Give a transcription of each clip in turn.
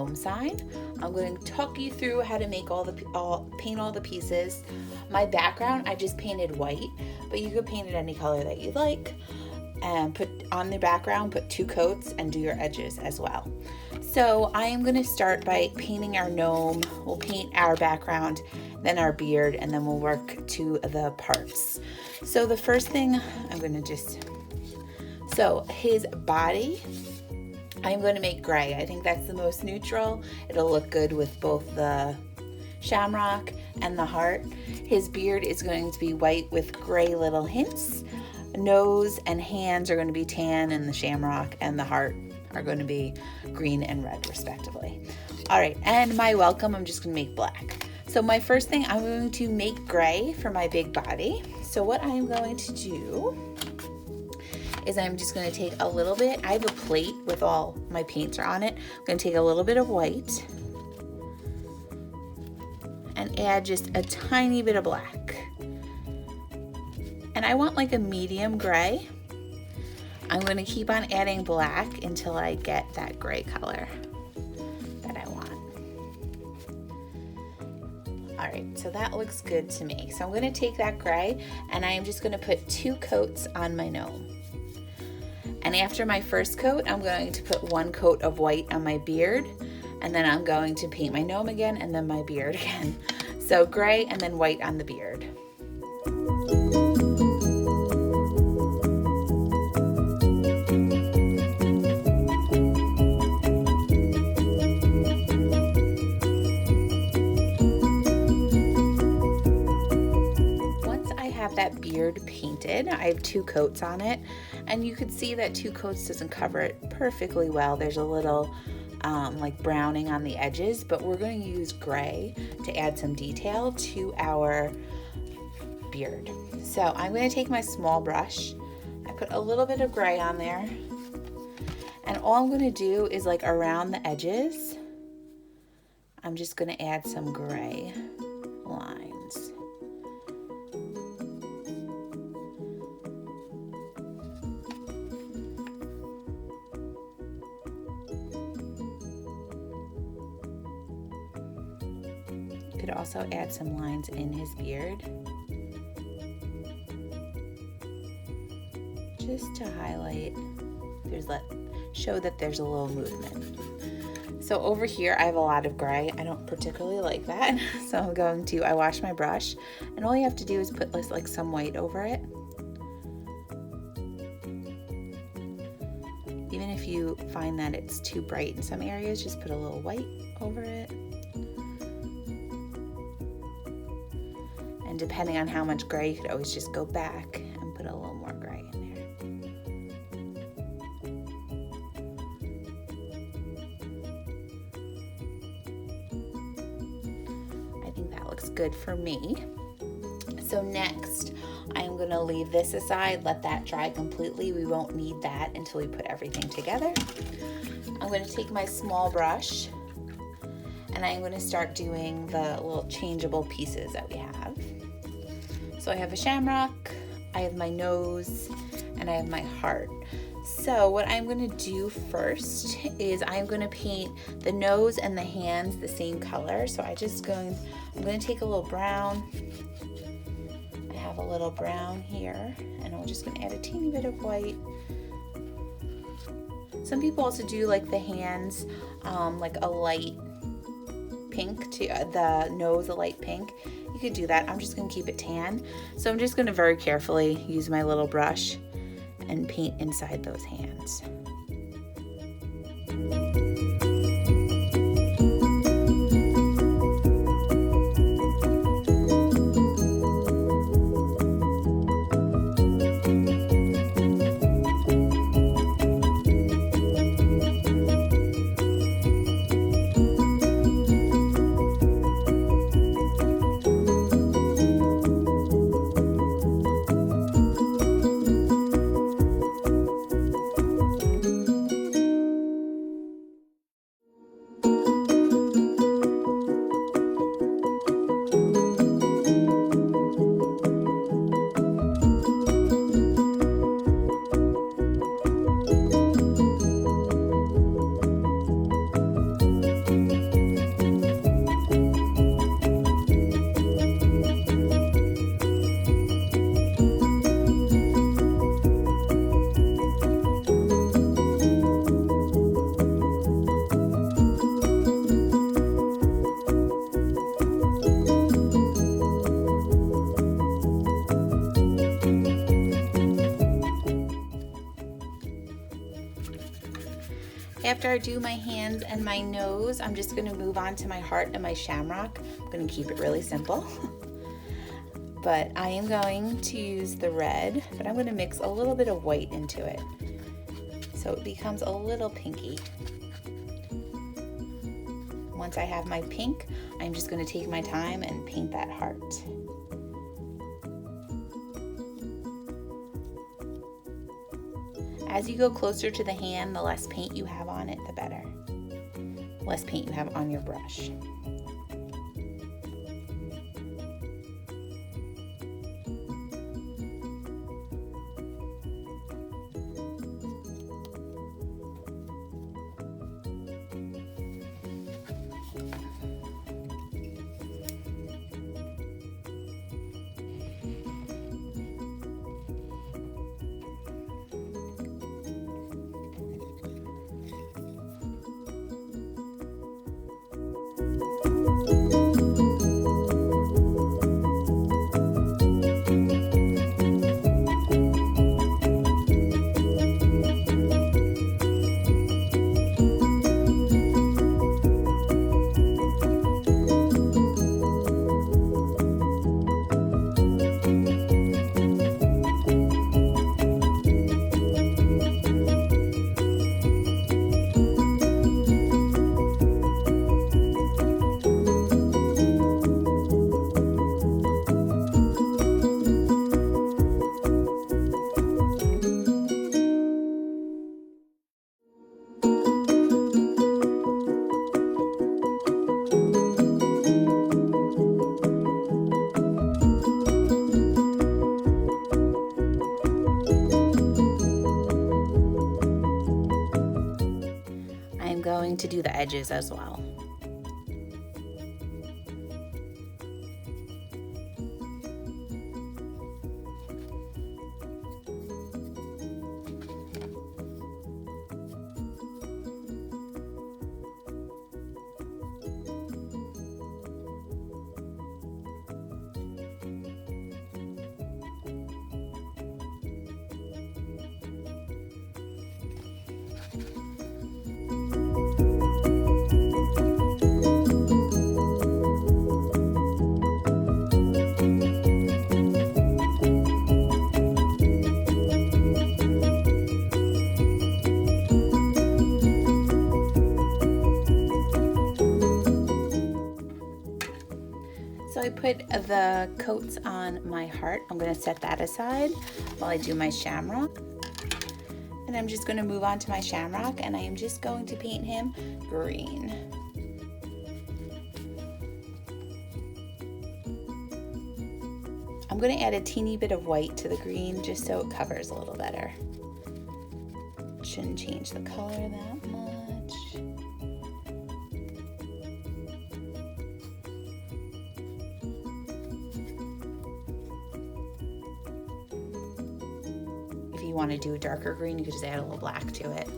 gnome sign. I'm going to talk you through how to make paint all the pieces. My background, I just painted white, but you could paint it any color that you like. And put on the background, put 2 coats and do your edges as well. So I am going to start by painting our gnome. We'll paint our background, then our beard, and then we'll work to the parts. So the first thing I'm going to so his body, I'm going to make gray. I think that's the most neutral. It'll look good with both the shamrock and the heart. His beard is going to be white with gray little hints. Nose and hands are going to be tan, and the shamrock and the heart are going to be green and red respectively. All right, and my welcome, I'm just going to make black. So my first thing, I'm going to make gray for my big body. So what I'm going to do is I'm just going to take a little bit, I have a plate with all my paints are on it. I'm going to take a little bit of white and add just a tiny bit of black. And I want like a medium gray. I'm going to keep on adding black until I get that gray color that I want. All right, so that looks good to me. So I'm going to take that gray and I am just going to put 2 coats on my gnome. And after my first coat, I'm going to put 1 coat of white on my beard, and then I'm going to paint my gnome again and then my beard again. So gray and then white on the beard. That beard painted, I have 2 coats on it, and you could see that 2 coats doesn't cover it perfectly well. There's a little like browning on the edges, but we're going to use gray to add some detail to our beard. So I'm going to take my small brush, I put a little bit of gray on there, and all I'm going to do is like around the edges, I'm just going to add some gray lines. Could also add some lines in his beard just to highlight, show that there's a little movement. So over here I have a lot of gray. I don't particularly like that, so I wash my brush, and all you have to do is put like some white over it. Even if you find that it's too bright in some areas, just put a little white over it. And depending on how much gray, you could always just go back and put a little more gray in there. I think that looks good for me. So next, I'm going to leave this aside, let that dry completely. We won't need that until we put everything together. I'm going to take my small brush and I'm going to start doing the little changeable pieces that we have. So I have a shamrock, I have my nose, and I have my heart. So what I'm going to do first is I'm going to paint the nose and the hands the same color. So I'm going to take a little brown. I have a little brown here, and I'm just going to add a teeny bit of white. Some people also do like the hands, like a light pink, to the nose a light pink. You could do that. I'm just going to keep it tan. So I'm just going to very carefully use my little brush and paint inside those hands. after I do my hands and my nose, I'm just gonna move on to my heart and my shamrock. I'm gonna keep it really simple. But I am going to use the red, but I'm gonna mix a little bit of white into it, so it becomes a little pinky. Once I have my pink, I'm just gonna take my time and paint that heart. As you go closer to the hand, the less paint you have on it, the better. Less paint you have on your brush. Going to do the edges as well. So I put the coats on my heart. I'm going to set that aside while I do my shamrock. And I'm just going to move on to my shamrock, and I am just going to paint him green. I'm going to add a teeny bit of white to the green just so it covers a little better. Shouldn't change the color that much. If you want to do a darker green, you could just add a little black to it.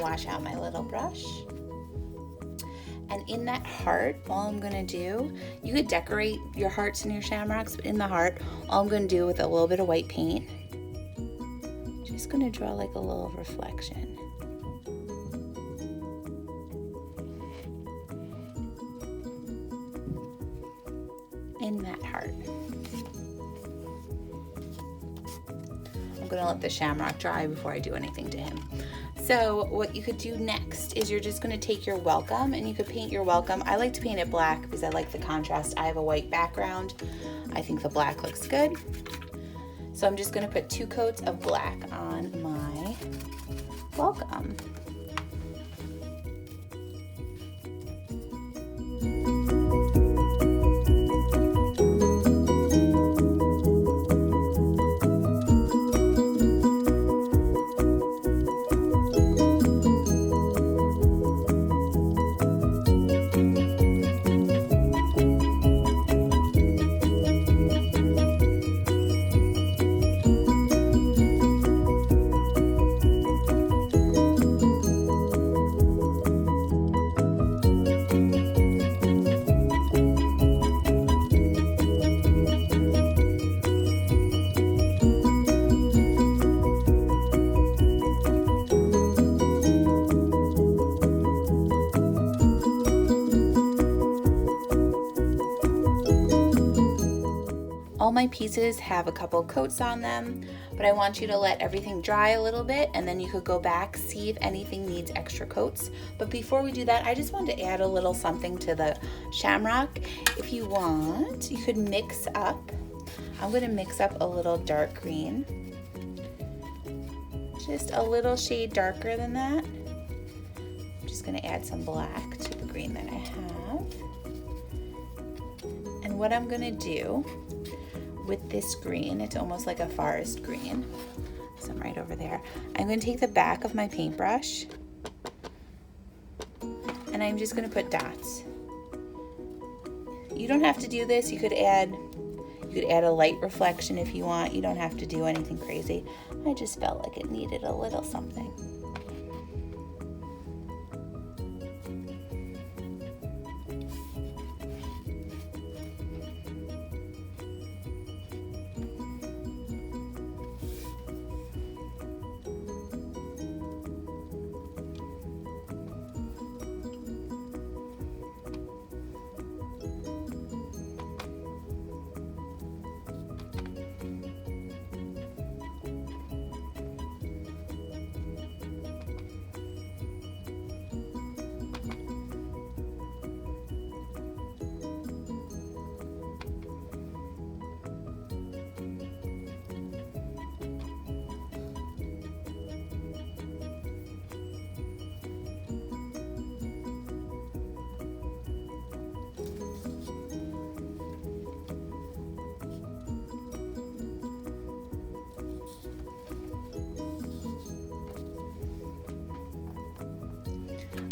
Wash out my little brush. And in that heart, all I'm gonna do, you could decorate your hearts and your shamrocks, but in the heart, all I'm gonna do with a little bit of white paint, just gonna draw like a little reflection. In that heart. I'm gonna let the shamrock dry before I do anything to him. So what you could do next is you're just gonna take your welcome, and you could paint your welcome. I like to paint it black because I like the contrast. I have a white background. I think the black looks good. So I'm just gonna put 2 coats of black on my welcome. All my pieces have a couple coats on them, but I want you to let everything dry a little bit, and then you could go back, see if anything needs extra coats. But before we do that, I just wanted to add a little something to the shamrock. If you want, you could mix up. I'm gonna mix up a little dark green. Just a little shade darker than that. I'm just gonna add some black to the green that I have. And what I'm gonna do with this green, it's almost like a forest green, so I'm right over there. I'm going to take the back of my paintbrush and I'm just going to put dots. You don't have to do this. You could add a light reflection if you want. You don't have to do anything crazy. I just felt like it needed a little something.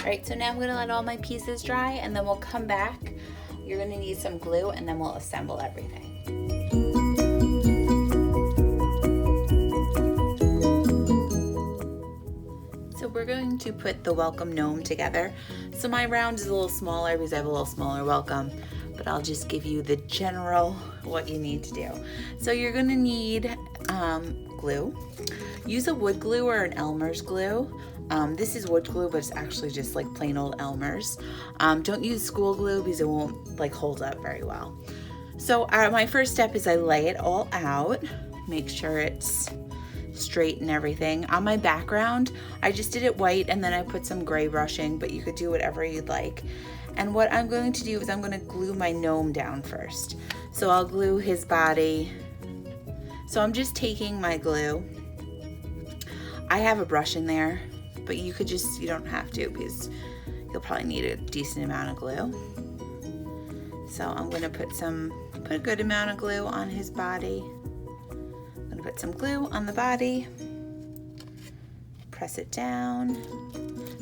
All right, so now I'm gonna let all my pieces dry and then we'll come back. You're gonna need some glue and then we'll assemble everything. So we're going to put the welcome gnome together. So my round is a little smaller because I have a little smaller welcome, but I'll just give you the general what you need to do. So you're gonna need glue. Use a wood glue or an Elmer's glue. This is wood glue, but it's actually just like plain old Elmer's. Don't use school glue because it won't like hold up very well. So my first step is I lay it all out, make sure it's straight and everything. On my background, I just did it white and then I put some gray brushing, but you could do whatever you'd like. And what I'm going to do is I'm going to glue my gnome down first. So I'll glue his body. So I'm just taking my glue. I have a brush in there, but you don't have to because you'll probably need a decent amount of glue. So I'm going to put a good amount of glue on his body. I'm going to put some glue on the body, press it down.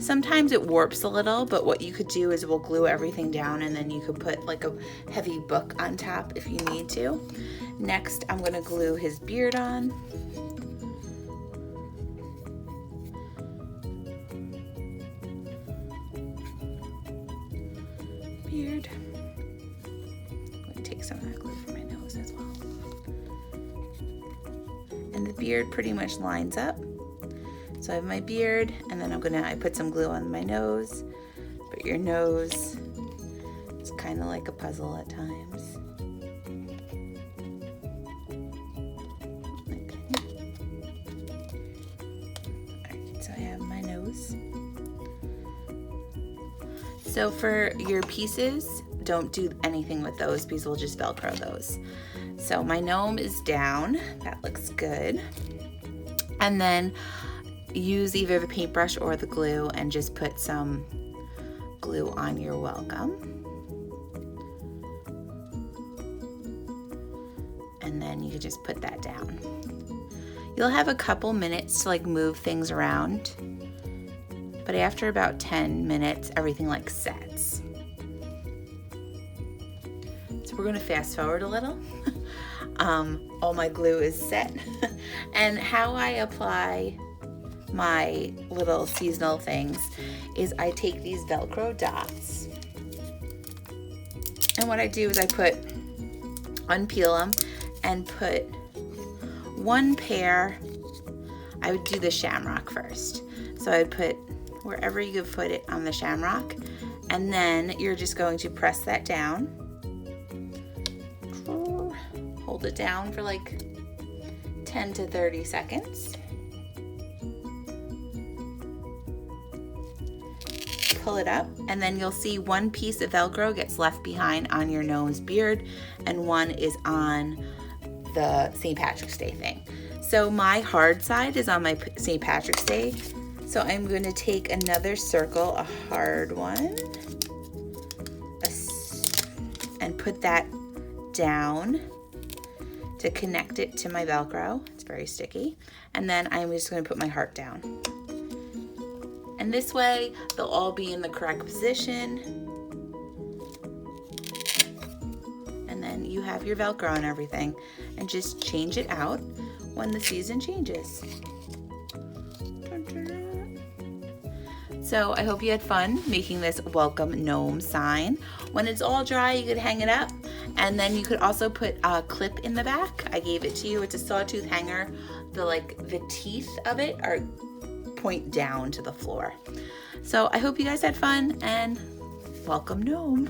Sometimes it warps a little, but what you could do is we'll glue everything down and then you could put like a heavy book on top if you need to. Next, I'm going to glue his beard on. Beard. I'm going to take some of that glue from my nose as well. And the beard pretty much lines up. So I have my beard, and then I put some glue on my nose. But your nose, it's kind of like a puzzle at times. Okay. So I have my nose. So for your pieces, don't do anything with those because we'll just Velcro those. So my gnome is down. That looks good. And then use either the paintbrush or the glue and just put some glue on your welcome. And then you can just put that down. You'll have a couple minutes to like move things around, but after about 10 minutes, everything like sets. So we're gonna fast forward a little. All my glue is set. And how I apply my little seasonal things is I take these Velcro dots, and what I do is I unpeel them and put one pair. I would do the shamrock first. So I would put wherever you could put it on the shamrock, and then you're just going to press that down. Hold it down for like 10 to 30 seconds. Pull it up, and then you'll see one piece of Velcro gets left behind on your gnome's beard, and one is on the St. Patrick's Day thing. So my hard side is on my St. Patrick's Day. So I'm going to take another circle, a hard one, and put that down to connect it to my Velcro. It's very sticky. And then I'm just going to put my heart down. And this way, they'll all be in the correct position. And then you have your Velcro and everything. And just change it out when the season changes. So I hope you had fun making this welcome gnome sign. When it's all dry, you could hang it up. And then you could also put a clip in the back. I gave it to you. It's a sawtooth hanger. The teeth of it are point down to the floor. So I hope you guys had fun, and welcome gnome.